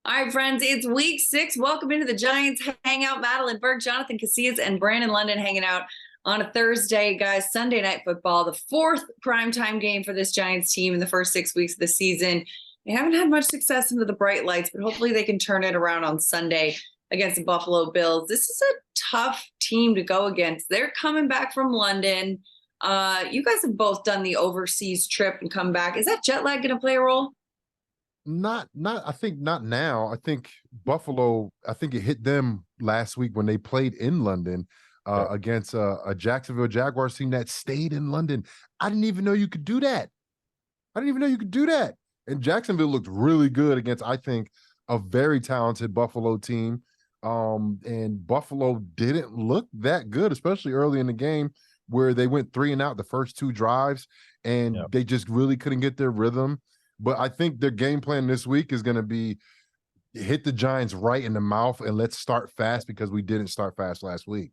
All right, friends, it's week 6. Welcome into the Giants Hangout. Madeline Burke, Jonathan Casillas, and Brandon London hanging out on a Thursday, guys. Sunday Night Football, the 4th primetime game for this Giants team in the first 6 weeks of the season. They haven't had much success under the bright lights, but hopefully they can turn it around on Sunday against the Buffalo Bills. This is a tough team to go against. They're coming back from London. You guys have both done the overseas trip and come back. Is that jet lag going to play a role? I think not now. I think Buffalo, I think it hit them last week when they played in London against a Jacksonville Jaguars team that stayed in London. I didn't even know you could do that. And Jacksonville looked really good against, I think, a very talented Buffalo team. And Buffalo didn't look that good, especially early in the game where they went 3 and out the first 2 drives and they just really couldn't get their rhythm. But I think their game plan this week is going to be hit the Giants right in the mouth and let's start fast because we didn't start fast last week.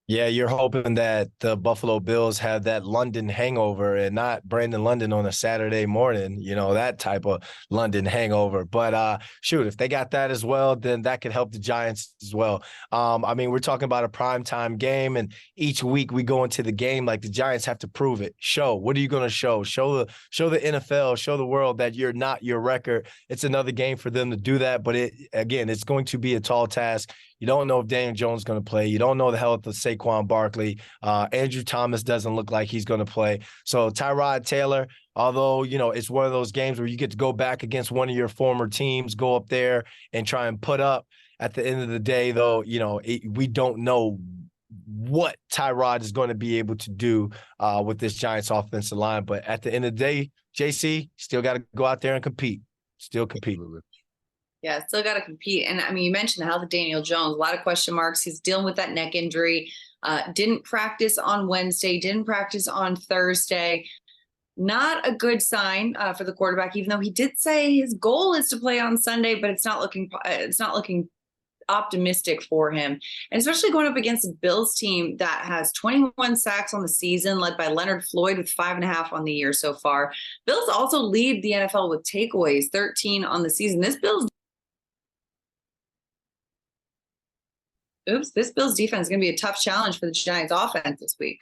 Yeah, you're hoping that the Buffalo Bills have that London hangover and not Brandon London on a Saturday morning, that type of London hangover. But shoot, if they got that as well, then that could help the Giants as well. We're talking about a primetime game, and each week we go into the game like the Giants have to prove it. What are you going to show? Show the NFL, show the world that you're not your record. It's another game for them to do that, but it's going to be a tall task. You don't know if Daniel Jones is going to play. You don't know the health of Saquon Barkley. Andrew Thomas doesn't look like he's going to play. So Tyrod Taylor, although, it's one of those games where you get to go back against one of your former teams, go up there and try and put up. At the end of the day, though, we don't know what Tyrod is going to be able to do with this Giants offensive line. But at the end of the day, JC, still got to go out there and compete. Still compete. Absolutely. Yeah, still got to compete. And you mentioned the health of Daniel Jones, a lot of question marks. He's dealing with that neck injury. Didn't practice on Wednesday, didn't practice on Thursday. Not a good sign for the quarterback, even though he did say his goal is to play on Sunday, but it's not looking optimistic for him. And especially going up against a Bills team that has 21 sacks on the season, led by Leonard Floyd with 5.5 on the year so far. Bills also lead the NFL with takeaways, 13 on the season. This Bills defense is going to be a tough challenge for the Giants offense this week.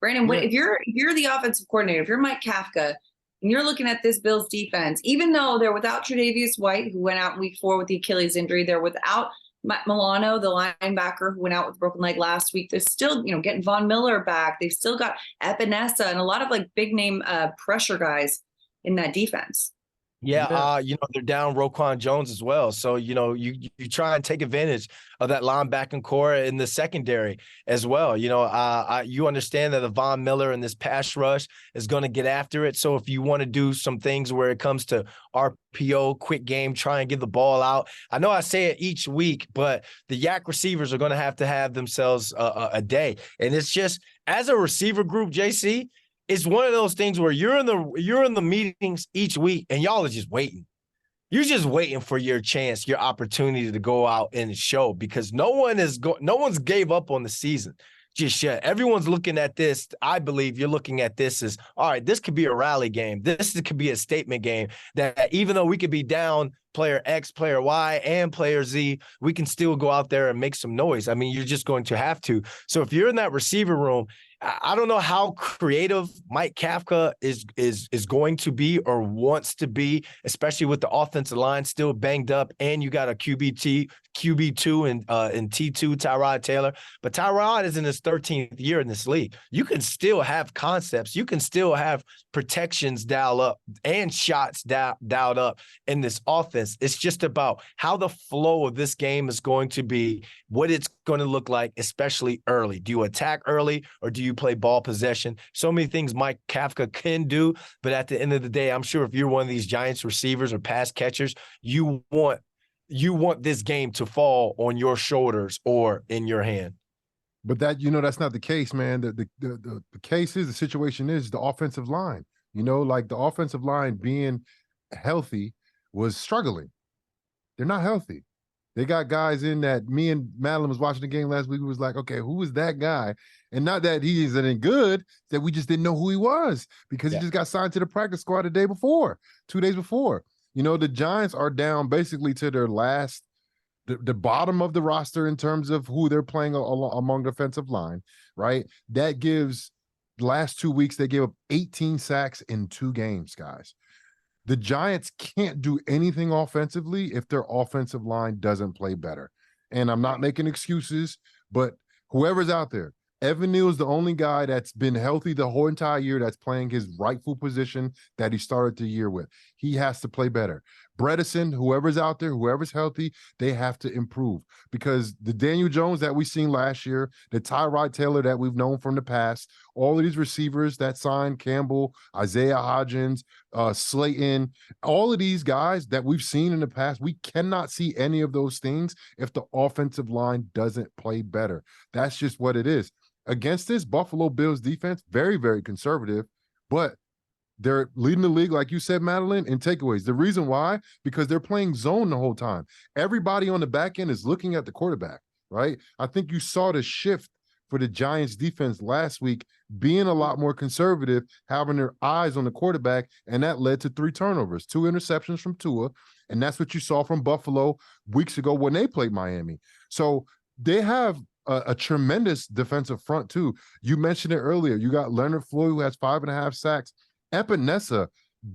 Brandon, if you're the offensive coordinator, if you're Mike Kafka, and you're looking at this Bills defense, even though they're without Tre'Davious White, who went out in week 4 with the Achilles injury, they're without Matt Milano, the linebacker who went out with a broken leg last week. They're still, getting Von Miller back. They've still got Epinesa and a lot of big name pressure guys in that defense. Yeah, they're down Roquan Jones as well. So, you try and take advantage of that linebacking core in the secondary as well. You understand that the Von Miller and this pass rush is going to get after it. So if you want to do some things where it comes to RPO, quick game, try and get the ball out. I know I say it each week, but the yak receivers are going to have themselves a day. And it's just, as a receiver group, JC, it's one of those things where you're in the meetings each week and y'all are just waiting. You're just waiting for your chance, your opportunity to go out and show, because no one's gave up on the season just yet. Everyone's looking at this. I believe you're looking at this as, all right, this could be a rally game. This could be a statement game that even though we could be down player X, player Y, and player Z, we can still go out there and make some noise. You're just going to have to. So if you're in that receiver room, I don't know how creative Mike Kafka is going to be or wants to be, especially with the offensive line still banged up, and you got a QB2 and T2 Tyrod Taylor. But Tyrod is in his 13th year in this league. You can still have concepts. You can still have protections dialed up and shots dialed up in this offense. It's just about how the flow of this game is going to be, what it's going to look like, especially early. Do you attack early or do you play ball possession? So many things Mike Kafka can do, but at the end of the day, I'm sure if you're one of these Giants receivers or pass catchers, you want this game to fall on your shoulders or in your hand. But that's not the case, man. The case is, the situation is the offensive line. The offensive line being healthy was struggling. They're not healthy. They got guys in that, me and Madeline was watching the game last week, who was like, okay, who is that guy? And not that he isn't any good, that we just didn't know who he was because he just got signed to the practice squad 2 days before. You know, the Giants are down basically to their last, the bottom of the roster in terms of who they're playing among defensive line, right? That gives the last 2 weeks, they gave up 18 sacks in 2 games, guys. The Giants can't do anything offensively if their offensive line doesn't play better. And I'm not making excuses, but whoever's out there, Evan Neal is the only guy that's been healthy the whole entire year that's playing his rightful position that he started the year with. He has to play better. Bredesen, whoever's out there, whoever's healthy, they have to improve because the Daniel Jones that we've seen last year, the Tyrod Taylor that we've known from the past, all of these receivers that signed, Campbell, Isaiah Hodgins, Slayton, all of these guys that we've seen in the past, we cannot see any of those things if the offensive line doesn't play better. That's just what it is. Against this Buffalo Bills defense, very, very conservative, but they're leading the league, like you said, Madeline, in takeaways. The reason why, because they're playing zone the whole time. Everybody on the back end is looking at the quarterback, right? I think you saw the shift for the Giants defense last week, being a lot more conservative, having their eyes on the quarterback, and that led to 3 turnovers, 2 interceptions from Tua, and that's what you saw from Buffalo weeks ago when they played Miami. So they have a tremendous defensive front too. You mentioned it earlier. You got Leonard Floyd, who has 5.5 sacks. Epinesa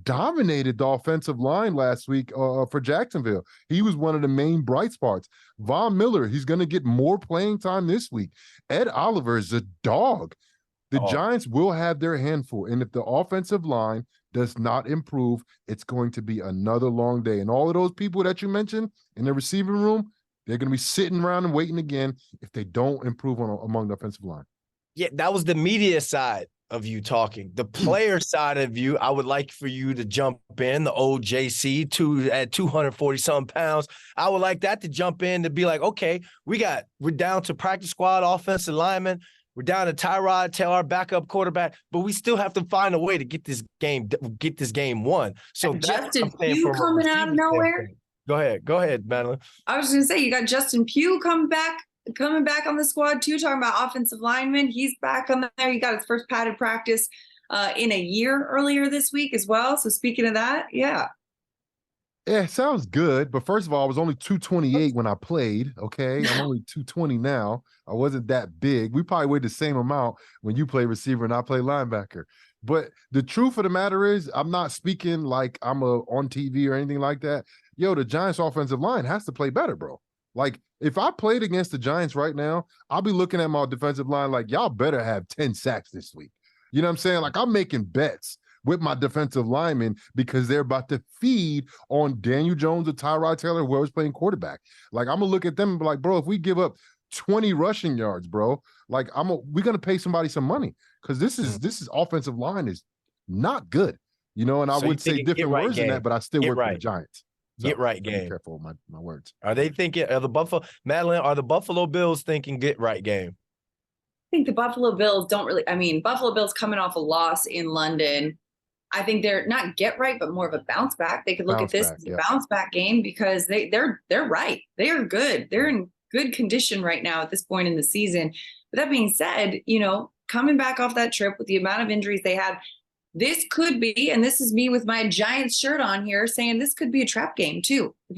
dominated the offensive line last week for Jacksonville. He was one of the main bright spots. Von Miller, he's going to get more playing time this week. Ed Oliver is a dog. The Giants will have their handful, and if the offensive line does not improve, it's going to be another long day. And all of those people that you mentioned in the receiving room, they're going to be sitting around and waiting again if they don't improve among the offensive line. Yeah, that was the media side of you talking. The player side of you, I would like for you to jump in, the old JC at 240-something pounds. I would like that to jump in to be like, okay, we're down to practice squad offensive lineman. We're down to Tyrod Taylor, our backup quarterback, but we still have to find a way to get this game won. So Justin Pugh coming out of nowhere. Go ahead, Madeline. I was going to say, you got Justin Pugh coming back on the squad too, talking about offensive linemen. He's back on there. He got his first padded practice in a year earlier this week as well. So speaking of that, yeah. Yeah, sounds good. But first of all, I was only 228 when I played. Okay. I'm only 220 now. I wasn't that big. We probably weighed the same amount when you play receiver and I play linebacker. But the truth of the matter is, I'm not speaking like I'm on TV or anything like that. Yo, the Giants offensive line has to play better, bro. Like, if I played against the Giants right now, I'll be looking at my defensive line like, y'all better have 10 sacks this week. You know what I'm saying? Like, I'm making bets with my defensive linemen because they're about to feed on Daniel Jones or Tyrod Taylor, whoever's playing quarterback. Like, I'm going to look at them and be like, bro, if we give up 20 rushing yards, bro, like, we're going to pay somebody some money because this is offensive line is not good. You know, and I would say different words than that, but I still work for the Giants. So, get right game. Be careful with my words. Are they thinking, are the Buffalo Bills thinking get right game? I think the Buffalo Bills Buffalo Bills coming off a loss in London. I think they're not get right, but more of a bounce back. They could look at this as a bounce back game because they're right. They are good. They're in good condition right now at this point in the season. But that being said, you know, coming back off that trip with the amount of injuries they had, this could be, and this is me with my Giants shirt on here saying this could be a trap game too. If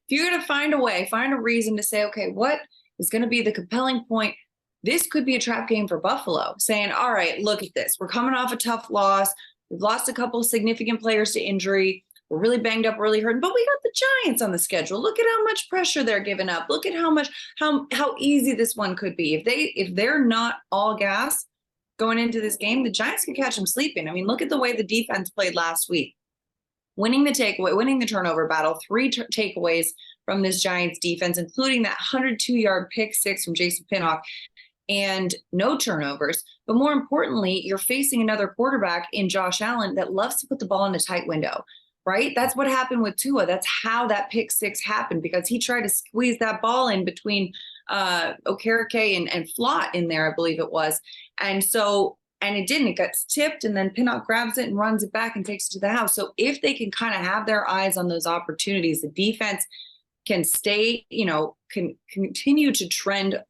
you're going to find a reason to say, okay, what is going to be the compelling point? This could be a trap game for Buffalo saying, all right, look at this. We're coming off a tough loss. We've lost a couple of significant players to injury. We're really banged up, really hurting, but we got the Giants on the schedule. Look at how much pressure they're giving up. Look at how easy this one could be. If they're not all gas going into this game, the Giants can catch them sleeping. I mean, look at the way the defense played last week. Winning the turnover battle, 3 takeaways from this Giants defense, including that 102-yard pick 6 from Jason Pinnock, and no turnovers. But more importantly, you're facing another quarterback in Josh Allen that loves to put the ball in a tight window, right? That's what happened with Tua. That's how that pick 6 happened, because he tried to squeeze that ball in between Okereke and Flott in there, I believe it was. And it didn't. It got tipped, and then Pinnock grabs it and runs it back and takes it to the house. So if they can kind of have their eyes on those opportunities, the defense can stay, can continue to trend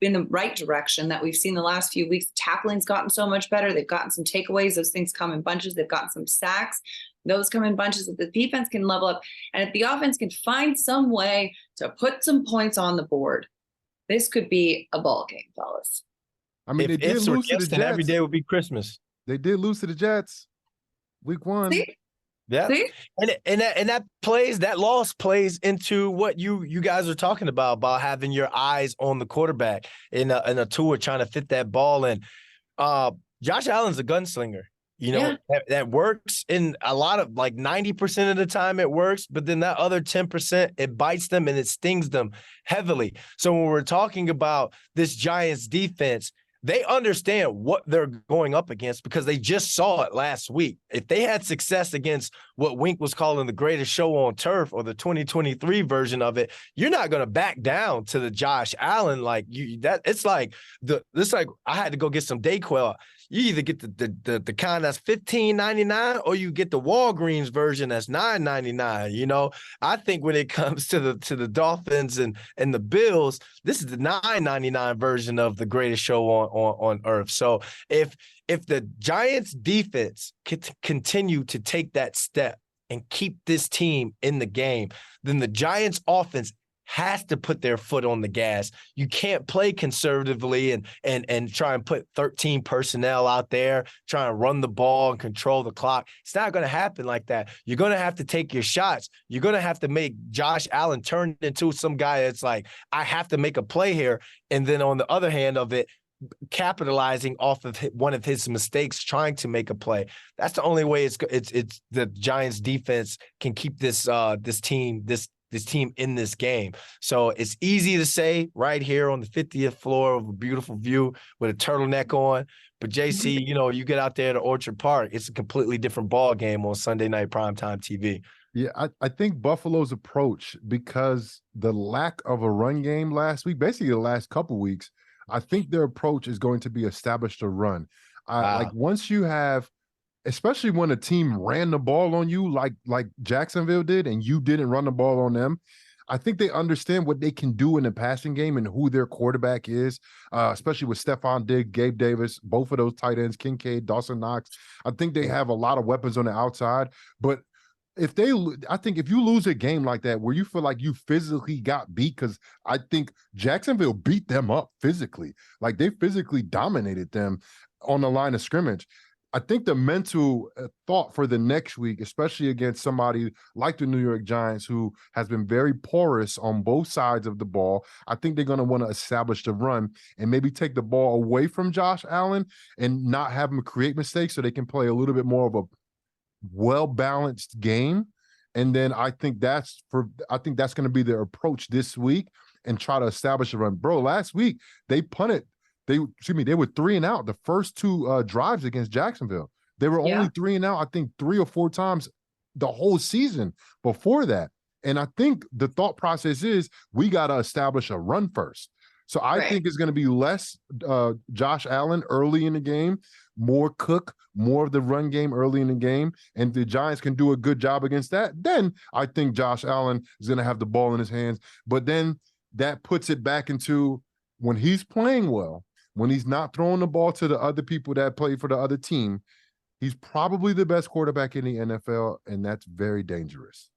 in the right direction that we've seen the last few weeks. Tackling's gotten so much better. They've gotten some takeaways. Those things come in bunches. They've gotten some sacks. Those come in bunches. If the defense can level up and if the offense can find some way to put some points on the board, this could be a ball game, fellas. I mean, they If did ifs were lose to the gifts, then every Jets. day would be Christmas. They did lose to the Jets week 1. See? Yeah. See? And that loss plays into what you guys are talking about having your eyes on the quarterback in a tour trying to fit that ball in. Josh Allen's a gunslinger. You know, that works in a lot of, like, 90% of the time it works, but then that other 10%, it bites them and it stings them heavily. So when we're talking about this Giants defense, they understand what they're going up against because they just saw it last week. If they had success against what Wink was calling the greatest show on turf, or the 2023 version of it, you're not going to back down to the Josh Allen. Like it's like I had to go get some Dayquil. You either get the kind that's $15.99 or you get the Walgreens version that's $9.99. You know, I think when it comes to the Dolphins and the Bills, this is the $9.99 version of the greatest show on earth. So if the Giants defense could continue to take that step and keep this team in the game, then the Giants offense has to put their foot on the gas. You can't play conservatively and try and put 13 personnel out there, try and run the ball and control the clock. It's not going to happen like that. You're going to have to take your shots. You're going to have to make Josh Allen turn into some guy that's like, I have to make a play here. And then on the other hand of it, capitalizing off of one of his mistakes, trying to make a play. That's the only way it's the Giants defense can keep this team in this game. So it's easy to say right here on the 50th floor of a beautiful view with a turtleneck on. But JC, you know, you get out there to Orchard Park, it's a completely different ball game on Sunday night primetime TV. Yeah, I think Buffalo's approach, because the lack of a run game last week, basically the last couple weeks, I think their approach is going to be establish a run. Like once you have, especially when a team ran the ball on you like Jacksonville did and you didn't run the ball on them, I think they understand what they can do in the passing game and who their quarterback is, especially with Stephon Diggs, Gabe Davis, both of those tight ends, Kincaid, Dawson Knox. I think they have a lot of weapons on the outside. But I think if you lose a game like that where you feel like you physically got beat, because I think Jacksonville beat them up physically, like they physically dominated them on the line of scrimmage. I think the mental thought for the next week, especially against somebody like the New York Giants, who has been very porous on both sides of the ball, I think they're going to want to establish the run and maybe take the ball away from Josh Allen and not have him create mistakes so they can play a little bit more of a well-balanced game. And then I think that's going to be their approach this week and try to establish a run. Bro, last week they punted. They were 3 and out the first 2 drives against Jacksonville. They were only 3 and out, I think 3 or 4 times the whole season before that. And I think the thought process is we got to establish a run first. So I think it's going to be less Josh Allen early in the game, more Cook, more of the run game early in the game, and the Giants can do a good job against that. Then I think Josh Allen is going to have the ball in his hands. But then that puts it back into when he's playing well, when he's not throwing the ball to the other people that play for the other team, he's probably the best quarterback in the NFL, and that's very dangerous.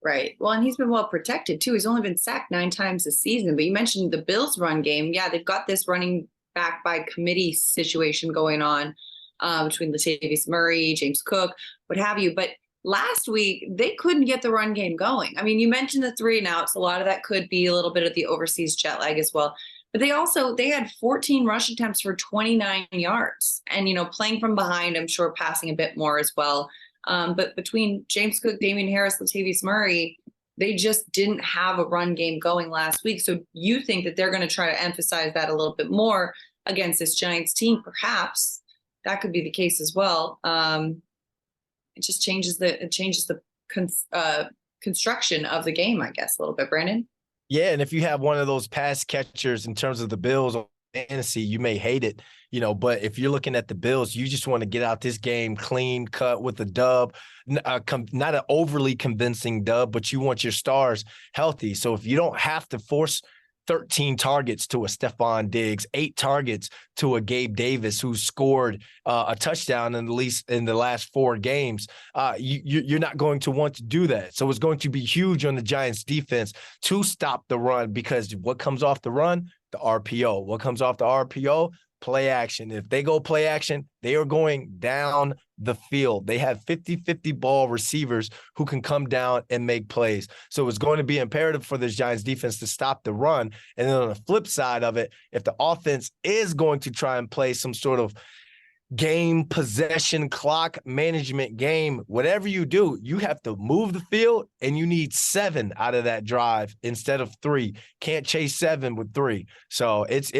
Right. Well, and he's been well protected too. He's only been sacked 9 times this season. But you mentioned the Bills run game. Yeah, they've got this running back by committee situation going on between Latavius Murray, James Cook, what have you. But last week, they couldn't get the run game going. I mean, you mentioned the 3 and outs. A lot of that could be a little bit of the overseas jet lag as well. But they had 14 rush attempts for 29 yards. And, you know, playing from behind, I'm sure passing a bit more as well. But between James Cook, Damian Harris, Latavius Murray, they just didn't have a run game going last week. So you think that they're going to try to emphasize that a little bit more against this Giants team? Perhaps that could be the case as well. It just changes the construction of the game, I guess, a little bit, Brandon. Yeah, and if you have one of those pass catchers in terms of the Bills or fantasy, you may hate it, you know, but if you're looking at the Bills, you just want to get out this game clean cut with a dub, not an overly convincing dub, but you want your stars healthy. So if you don't have to force 13 targets to a Stephon Diggs, 8 targets to a Gabe Davis, who scored a touchdown in the last 4 games. You're not going to want to do that. So it's going to be huge on the Giants defense to stop the run, because what comes off the run? The RPO. What comes off the RPO? Play action. If they go play action, they are going down the field. They have 50-50 ball receivers who can come down and make plays. So it's going to be imperative for this Giants defense to stop the run. And then on the flip side of it, if the offense is going to try and play some sort of game possession clock management game, whatever you do, you have to move the field, and you need 7 out of that drive instead of 3. Can't chase 7 with 3. So it's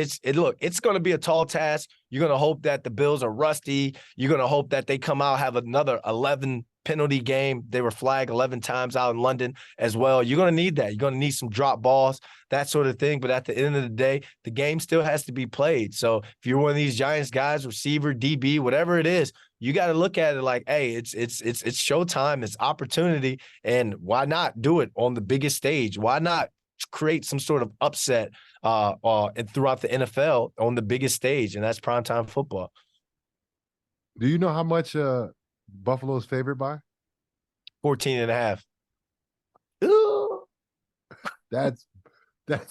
going to be a tall task. You're going to hope that the Bills are rusty. You're going to hope that they come out, have another 11 penalty game. They were flagged 11 times out in London as well. You're going to need that. You're going to need some drop balls, that sort of thing. But at the end of the day, the game still has to be played. So if you're one of these Giants guys, receiver, DB, whatever it is, you got to look at it like, hey, it's showtime, it's opportunity, and why not do it on the biggest stage? Why not create some sort of upset throughout the NFL on the biggest stage, and that's primetime football. Do you know how much Buffalo's favored by? 14.5. That's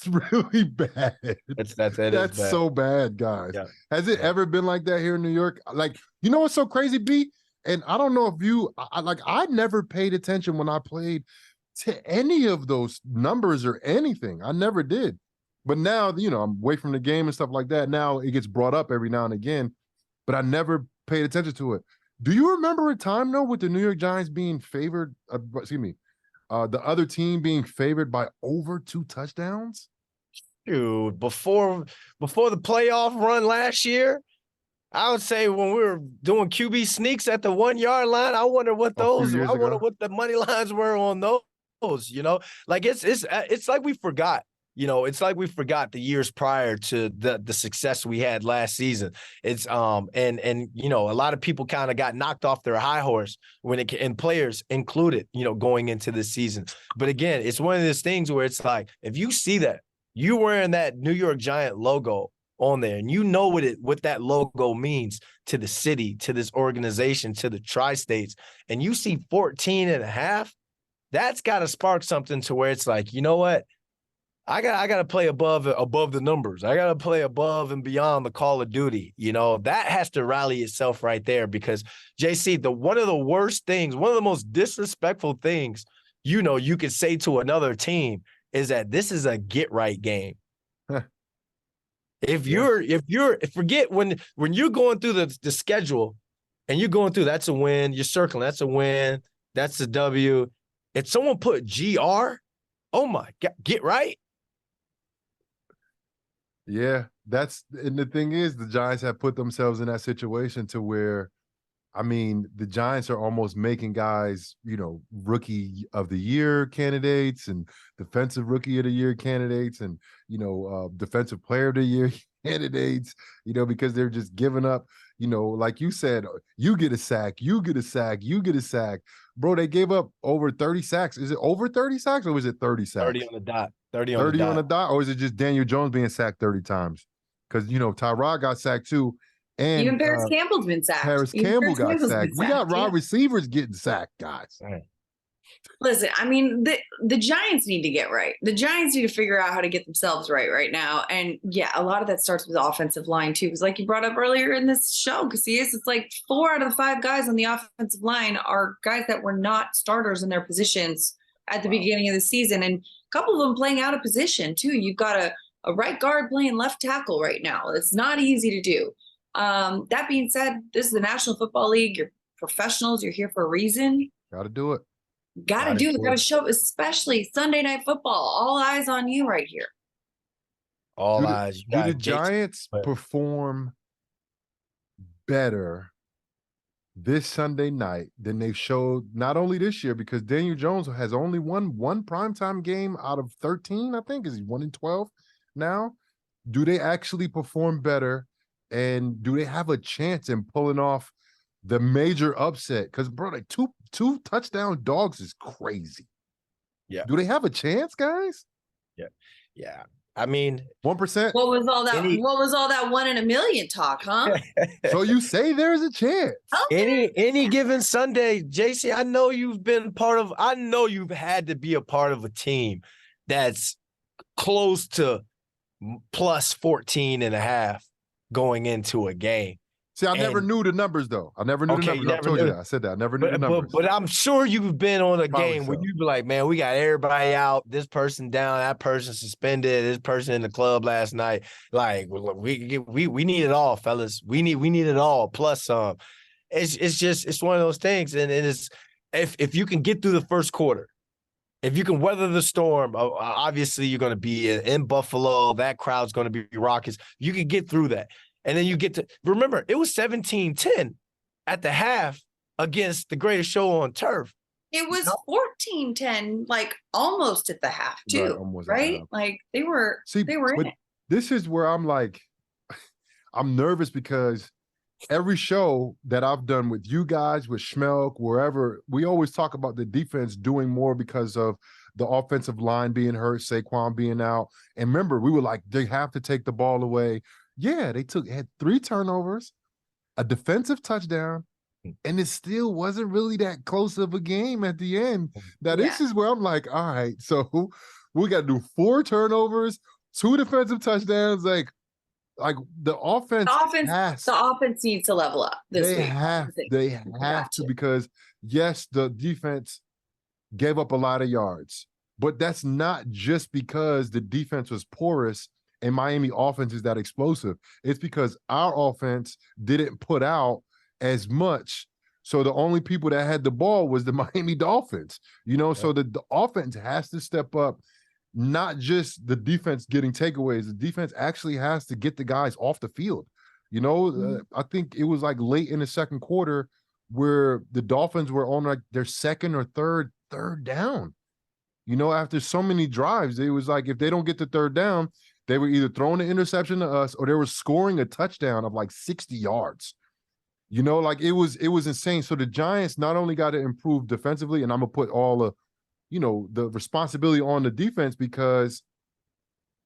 really bad. That's bad. So bad, guys. Yeah. Has it ever been like that here in New York? Like, you know what's so crazy, B? And I don't know if I never paid attention when I played to any of those numbers or anything. I never did. But now, I'm away from the game and stuff like that. Now it gets brought up every now and again, but I never paid attention to it. Do you remember a time, though, with the New York Giants being favored, the other team being favored by over 2 touchdowns? Dude, before the playoff run last year, I would say when we were doing QB sneaks at the 1-yard line, I wonder what what the money lines were on those, Like it's like we forgot. It's like we forgot the years prior to the success we had last season. It's and a lot of people kind of got knocked off their high horse and players included, going into this season. But again, it's one of those things where it's like, if you see that you wearing that New York Giant logo on there, and what that logo means to the city, to this organization, to the tri-states, and you see 14.5, that's got to spark something to where it's like, you know what? I got to play above the numbers. I got to play above and beyond the Call of Duty. That has to rally itself right there, because JC, one of the worst things, one of the most disrespectful things, you could say to another team is that this is a get right game. Forget when you're going through the schedule and you're going through, that's a win, you're circling, that's a win, that's a W. If someone put GR, oh my God, get right. Yeah, and the thing is, the Giants have put themselves in that situation to where, the Giants are almost making guys, rookie of the year candidates and defensive rookie of the year candidates and, defensive player of the year candidates, because they're just giving up, like you said, you get a sack, you get a sack, you get a sack. Bro, they gave up over 30 sacks. Is it over 30 sacks or was it 30 sacks? 30 on the dot. 30 on the dot, or is it just Daniel Jones being sacked 30 times? Because, Tyrod got sacked too. And even Paris Campbell's been sacked. Campbell got sacked. We got wide receivers getting sacked, guys. Right. Listen, the Giants need to get right. The Giants need to figure out how to get themselves right now. And yeah, a lot of that starts with the offensive line too. Because like you brought up earlier in this show, Casillas, it's like 4 out of the 5 guys on the offensive line are guys that were not starters in their positions at the beginning of the season. And a couple of them playing out of position too. You've got a right guard playing left tackle right now. It's not easy to do. That being said, this is the National Football League. You're professionals. You're here for a reason. Got to do it. Got to show, especially Sunday Night Football. All eyes on you right here. All eyes. Do the Giants perform better this Sunday night than they showed not only this year, because Daniel Jones has only won one primetime game out of 13, I think. Is he 1-12 now? Do they actually perform better? And do they have a chance in pulling off the major upset? Because, bro, like two touchdown dogs is crazy. Yeah. Do they have a chance, guys? Yeah. I mean, 1%. What was all that? Any- What was all that 1 in a million talk, huh? So you say there's a chance. Okay. any given Sunday, JC, I know you've had to be a part of a team that's close to plus 14 and a half going into a game. See, I never And- knew the numbers, though. I never knew the Okay, numbers. you I never told you knew. that. I said that. I never knew the numbers. But I'm sure you've been on a Probably game where so. you be like, man, we got everybody out. This person down. That person suspended. This person in the club last night. Like we need it all, fellas. We need it all plus some. It's one of those things, and it is if you can get through the first quarter, if you can weather the storm, obviously you're going to be in Buffalo. That crowd's going to be raucous. You can get through that. And then you get to – remember, it was 17-10 at the half against the greatest show on turf. It was 14-10, like almost at the half, too, almost at the right? half. Like they were in it. This is where I'm like – I'm nervous because every show that I've done with you guys, with Schmelk, wherever, we always talk about the defense doing more because of the offensive line being hurt, Saquon being out. And remember, we were like, they have to take the ball away. Yeah, they had 3 turnovers, a defensive touchdown, and it still wasn't really that close of a game at the end. Now, this is where I'm like, all right, so we got to do 4 turnovers, 2 defensive touchdowns. Like the offense needs to level up this week. They have to because, yes, the defense gave up a lot of yards, but that's not just because the defense was porous and Miami offense is that explosive. It's because our offense didn't put out as much. So the only people that had the ball was the Miami Dolphins, so the offense has to step up, not just the defense getting takeaways. The defense actually has to get the guys off the field. I think it was like late in the second quarter where the Dolphins were on like their second or third down. After so many drives, it was like if they don't get the third down, they were either throwing an interception to us or they were scoring a touchdown of like 60 yards. Like it was insane. So the Giants not only got to improve defensively, and I'm gonna put all the responsibility on the defense because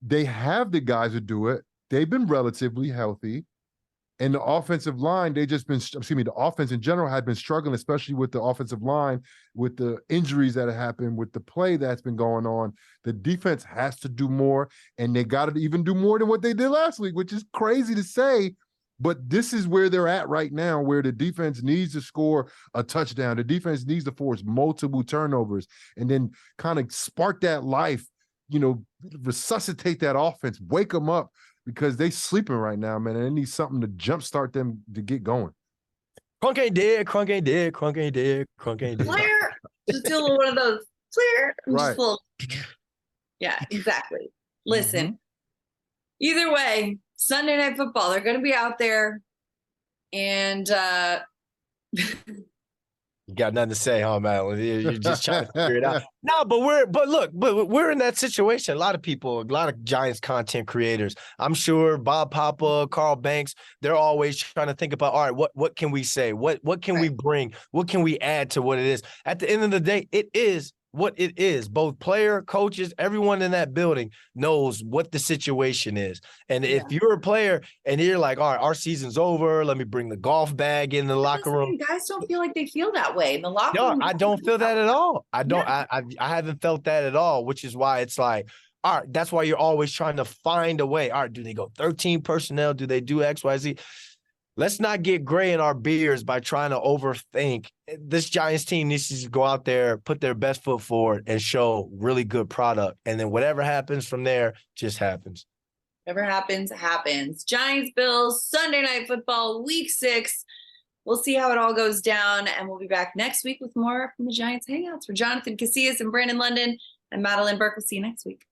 they have the guys to do it. They've been relatively healthy. And the offensive line, the offense in general had been struggling, especially with the offensive line, with the injuries that have happened, with the play that's been going on. The defense has to do more, and they got to even do more than what they did last week, which is crazy to say. But this is where they're at right now, where the defense needs to score a touchdown. The defense needs to force multiple turnovers and then kind of spark that life, resuscitate that offense, wake them up. Because they sleeping right now, man, and they need something to jumpstart them to get going. Crunk ain't dead, crunk ain't dead, crunk ain't dead, crunk ain't dead. Clear. Just do a little one of those. Clear. Right. Yeah, exactly. Listen, either way, Sunday Night Football, they're going to be out there. And you got nothing to say, huh, Madeline? You're just trying to figure it out. No, but we're in that situation. A lot of Giants content creators. I'm sure Bob Papa, Carl Banks, they're always trying to think about, all right, what can we say? What can we bring? What can we add to what it is? At the end of the day, it is what it is. Both player, coaches, everyone in that building knows what the situation is. And if you're a player and you're like, all right, our season's over, let me bring the golf bag in the locker room. Guys don't feel like they feel that way in the locker room. No, I don't feel that at all. I don't. I haven't felt that at all, which is why it's like, all right, that's why you're always trying to find a way. All right, do they go 13 personnel? Do they do X, Y, Z? Let's not get gray in our beards by trying to overthink. This Giants team needs to go out there, put their best foot forward, and show really good product. And then whatever happens from there just happens. Whatever happens, happens. Giants, Bills, Sunday Night Football, Week 6. We'll see how it all goes down, and we'll be back next week with more from the Giants Hangouts. For Jonathan Casillas and Brandon London, and Madeline Burke. We'll see you next week.